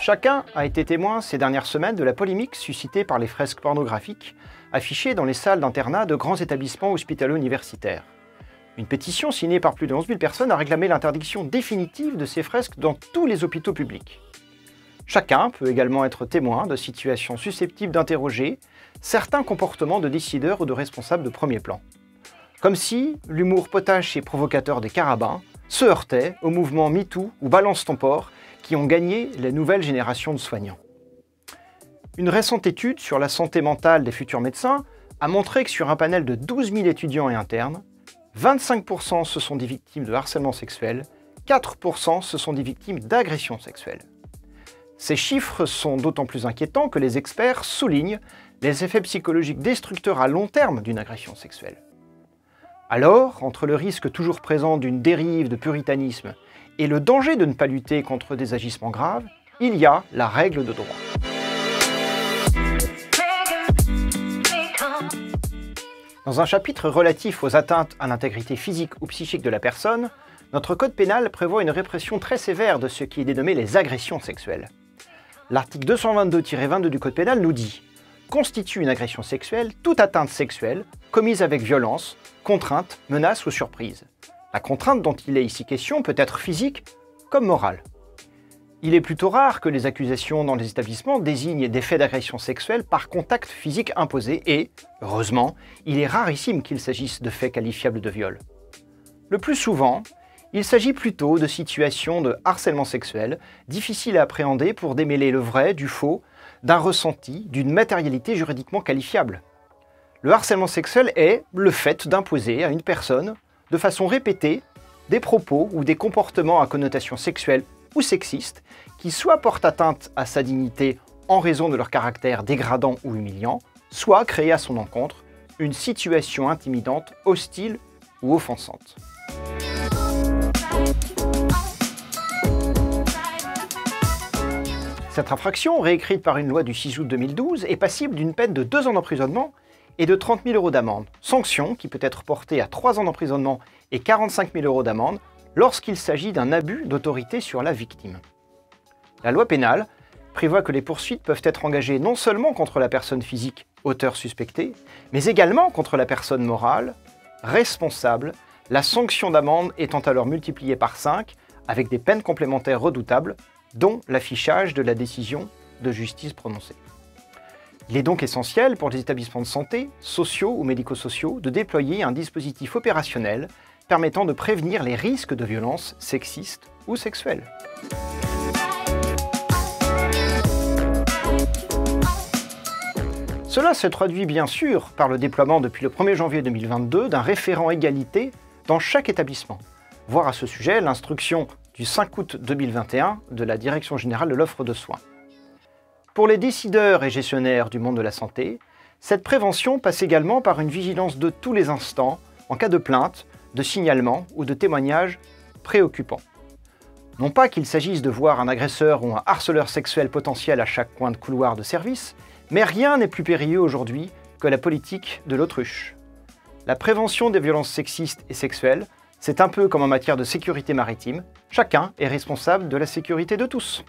Chacun a été témoin ces dernières semaines de la polémique suscitée par les fresques pornographiques affichées dans les salles d'internat de grands établissements hospitalo-universitaires. Une pétition signée par plus de 11 000 personnes a réclamé l'interdiction définitive de ces fresques dans tous les hôpitaux publics. Chacun peut également être témoin de situations susceptibles d'interroger certains comportements de décideurs ou de responsables de premier plan. Comme si l'humour potache et provocateur des carabins se heurtait au mouvement MeToo ou Balance ton porc qui ont gagné la nouvelle génération de soignants. Une récente étude sur la santé mentale des futurs médecins a montré que sur un panel de 12 000 étudiants et internes, 25% se sont des victimes de harcèlement sexuel, 4% se sont des victimes d'agressions sexuelles. Ces chiffres sont d'autant plus inquiétants que les experts soulignent les effets psychologiques destructeurs à long terme d'une agression sexuelle. Alors, entre le risque toujours présent d'une dérive de puritanisme et le danger de ne pas lutter contre des agissements graves, il y a la règle de droit. Dans un chapitre relatif aux atteintes à l'intégrité physique ou psychique de la personne, notre code pénal prévoit une répression très sévère de ce qui est dénommé les agressions sexuelles. L'article 222-22 du code pénal nous dit « Constitue une agression sexuelle toute atteinte sexuelle commise avec violence, contrainte, menace ou surprise. La contrainte dont il est ici question peut être physique comme morale. » Il est plutôt rare que les accusations dans les établissements désignent des faits d'agression sexuelle par contact physique imposé et, heureusement, il est rarissime qu'il s'agisse de faits qualifiables de viol. Le plus souvent, il s'agit plutôt de situations de harcèlement sexuel, difficiles à appréhender pour démêler le vrai du faux, d'un ressenti, d'une matérialité juridiquement qualifiable. Le harcèlement sexuel est le fait d'imposer à une personne, de façon répétée, des propos ou des comportements à connotation sexuelle ou sexiste, qui soit portent atteinte à sa dignité en raison de leur caractère dégradant ou humiliant, soit créent à son encontre une situation intimidante, hostile ou offensante. Cette infraction, réécrite par une loi du 6 août 2012, est passible d'une peine de 2 ans d'emprisonnement et de 30 000 € d'amende, sanction qui peut être portée à 3 ans d'emprisonnement et 45 000 € d'amende lorsqu'il s'agit d'un abus d'autorité sur la victime. La loi pénale prévoit que les poursuites peuvent être engagées non seulement contre la personne physique, auteur suspecté, mais également contre la personne morale, responsable, la sanction d'amende étant alors multipliée par 5 avec des peines complémentaires redoutables, dont l'affichage de la décision de justice prononcée. Il est donc essentiel pour les établissements de santé, sociaux ou médico-sociaux, de déployer un dispositif opérationnel permettant de prévenir les risques de violences sexistes ou sexuelles. Cela se traduit bien sûr par le déploiement depuis le 1er janvier 2022 d'un référent égalité dans chaque établissement. Voir à ce sujet l'instruction du 5 août 2021 de la Direction générale de l'offre de soins. Pour les décideurs et gestionnaires du monde de la santé, cette prévention passe également par une vigilance de tous les instants en cas de plainte, de signalement ou de témoignage préoccupant. Non pas qu'il s'agisse de voir un agresseur ou un harceleur sexuel potentiel à chaque coin de couloir de service, mais rien n'est plus périlleux aujourd'hui que la politique de l'autruche. La prévention des violences sexistes et sexuelles, c'est un peu comme en matière de sécurité maritime, chacun est responsable de la sécurité de tous.